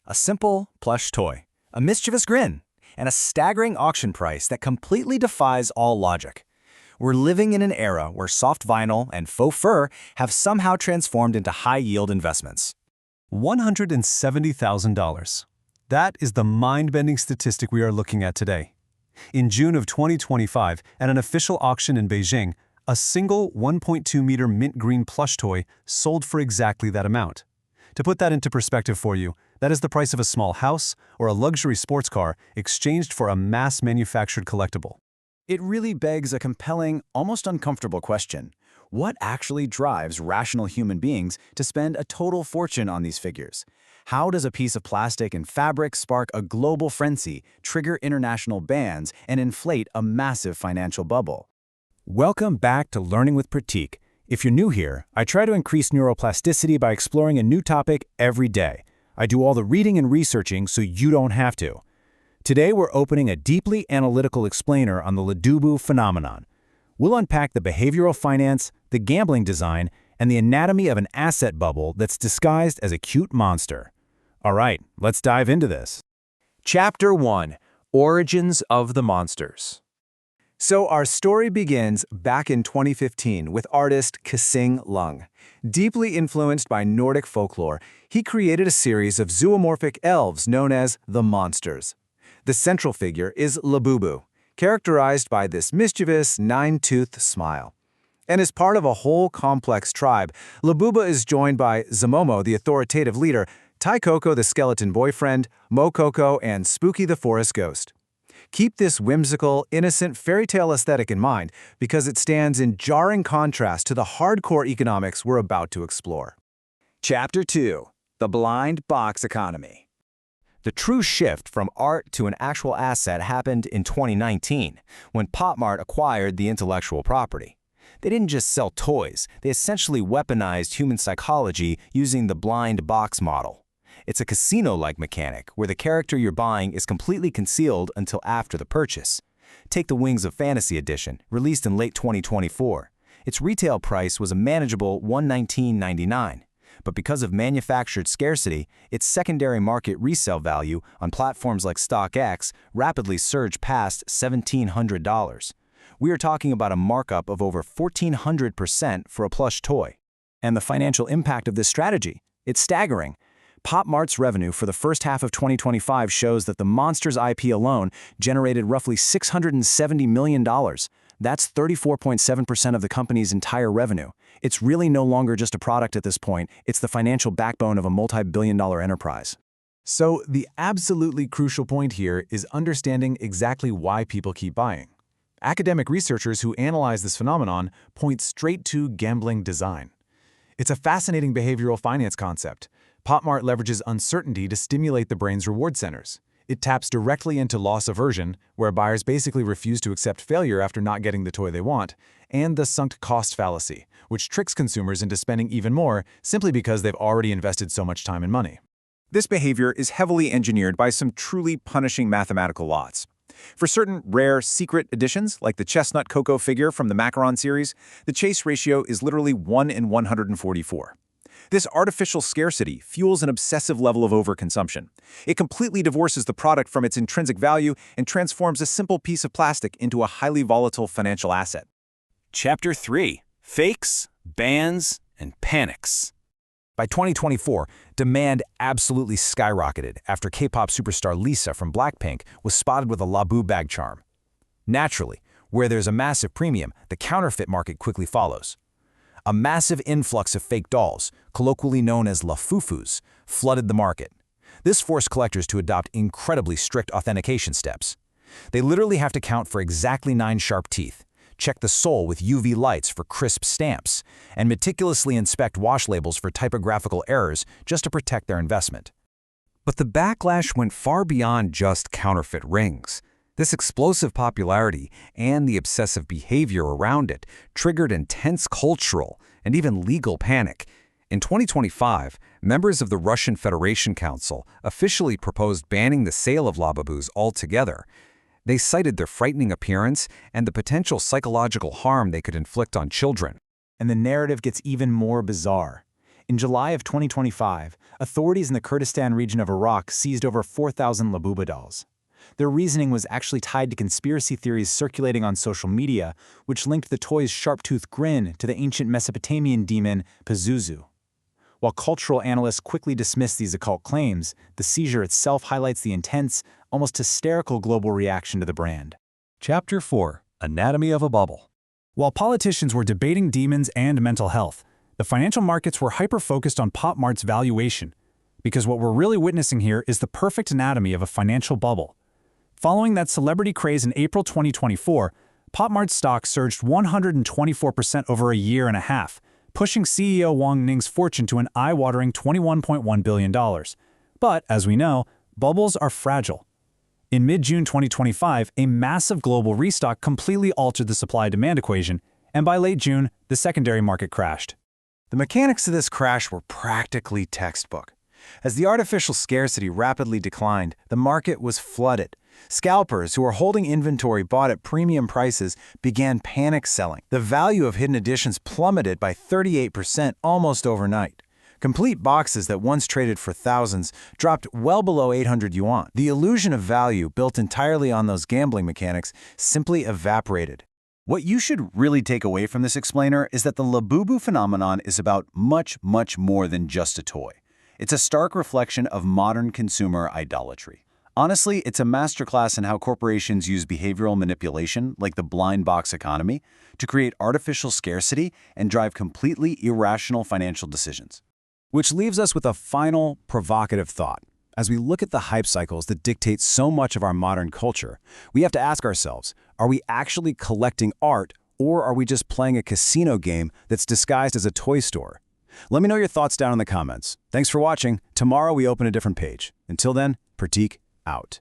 A simple, plush toy, a mischievous grin, and a staggering auction price that completely defies all logic. We're living in an era where soft vinyl and faux fur have somehow transformed into high-yield investments. $170,000. That is the mind-bending statistic we are looking at today. In June of 2025, at an official auction in Beijing, a single 1.2-meter mint green plush toy sold for exactly that amount. To put that into perspective for you, that is the price of a small house or a luxury sports car exchanged for a mass-manufactured collectible. It really begs a compelling, almost uncomfortable question. What actually drives rational human beings to spend a total fortune on these figures? How does a piece of plastic and fabric spark a global frenzy, trigger international bans, and inflate a massive financial bubble? Welcome back to Learning with Pratik. If you're new here, I try to increase neuroplasticity by exploring a new topic every day. I do all the reading and researching so you don't have to. Today we're opening a deeply analytical explainer on the Labubu phenomenon. We'll unpack the behavioral finance, the gambling design, and the anatomy of an asset bubble that's disguised as a cute monster. All right, let's dive into this. Chapter 1: Origins of the Monsters. So our story begins back in 2015 with artist Kasing Lung. Deeply influenced by Nordic folklore, he created a series of zoomorphic elves known as the Monsters. The central figure is Labubu, characterized by this mischievous, nine-toothed smile. And as part of a whole complex tribe, Labubu is joined by Zamomo, the authoritative leader, Taikoko, the skeleton boyfriend, Mokoko, and Spooky, the forest ghost. Keep this whimsical, innocent fairy tale aesthetic in mind because it stands in jarring contrast to the hardcore economics we're about to explore. Chapter 2: The Blind Box Economy. The true shift from art to an actual asset happened in 2019, when PopMart acquired the intellectual property. They didn't just sell toys, they essentially weaponized human psychology using the blind box model. It's a casino-like mechanic where the character you're buying is completely concealed until after the purchase. Take the Wings of Fantasy edition, released in late 2024. Its retail price was a manageable $119.99. But because of manufactured scarcity, its secondary market resale value on platforms like StockX rapidly surged past $1,700. We are talking about a markup of over 1,400% for a plush toy. And the financial impact of this strategy? It's staggering. PopMart's revenue for the first half of 2025 shows that the Monsters IP alone generated roughly $670 million. That's 34.7% of the company's entire revenue. It's really no longer just a product at this point, it's the financial backbone of a multi-billion-dollar enterprise. So the absolutely crucial point here is understanding exactly why people keep buying. Academic researchers who analyze this phenomenon point straight to gambling design. It's a fascinating behavioral finance concept. PopMart leverages uncertainty to stimulate the brain's reward centers. It taps directly into loss aversion, where buyers basically refuse to accept failure after not getting the toy they want, and the sunk cost fallacy, which tricks consumers into spending even more simply because they've already invested so much time and money. This behavior is heavily engineered by some truly punishing mathematical laws. For certain rare, secret editions, like the Chestnut Cocoa figure from the Macaron series, the chase ratio is literally 1 in 144. This artificial scarcity fuels an obsessive level of overconsumption. It completely divorces the product from its intrinsic value and transforms a simple piece of plastic into a highly volatile financial asset. Chapter 3: Fakes, Bans, and Panics. By 2024, demand absolutely skyrocketed after K-pop superstar Lisa from Blackpink was spotted with a Labubu bag charm. Naturally, where there's a massive premium, the counterfeit market quickly follows. A massive influx of fake dolls, colloquially known as lafufus, flooded the market. This forced collectors to adopt incredibly strict authentication steps. They literally have to count for exactly 9 sharp teeth, check the sole with UV lights for crisp stamps, and meticulously inspect wash labels for typographical errors just to protect their investment. But the backlash went far beyond just counterfeit rings. This explosive popularity and the obsessive behavior around it triggered intense cultural and even legal panic. In 2025, members of the Russian Federation Council officially proposed banning the sale of Labubus altogether. They cited their frightening appearance and the potential psychological harm they could inflict on children. And the narrative gets even more bizarre. In July of 2025, Authorities in the Kurdistan region of Iraq seized over 4,000 Labubu dolls. Their reasoning was actually tied to conspiracy theories circulating on social media, which linked the toy's sharp-toothed grin to the ancient Mesopotamian demon Pazuzu. While cultural analysts quickly dismissed these occult claims, the seizure itself highlights the intense, almost hysterical global reaction to the brand. Chapter 4: Anatomy of a Bubble. While politicians were debating demons and mental health, the financial markets were hyper-focused on Pop Mart's valuation, because what we're really witnessing here is the perfect anatomy of a financial bubble. Following that celebrity craze in April 2024, Pop Mart's stock surged 124% over a year and a half, pushing CEO Wang Ning's fortune to an eye-watering $21.1 billion. But, as we know, bubbles are fragile. In mid-June 2025, a massive global restock completely altered the supply-demand equation, and by late June, the secondary market crashed. The mechanics of this crash were practically textbook. As the artificial scarcity rapidly declined, the market was flooded. Scalpers who were holding inventory bought at premium prices began panic selling. The value of hidden editions plummeted by 38% almost overnight. Complete boxes that once traded for thousands dropped well below 800 yuan. The illusion of value built entirely on those gambling mechanics simply evaporated. What you should really take away from this explainer is that the Labubu phenomenon is about much, much more than just a toy. It's a stark reflection of modern consumer idolatry. Honestly, it's a masterclass in how corporations use behavioral manipulation, like the blind box economy, to create artificial scarcity and drive completely irrational financial decisions. Which leaves us with a final, provocative thought. As we look at the hype cycles that dictate so much of our modern culture, we have to ask ourselves, are we actually collecting art, or are we just playing a casino game that's disguised as a toy store? Let me know your thoughts down in the comments. Thanks for watching. Tomorrow we open a different page. Until then, Pratik out.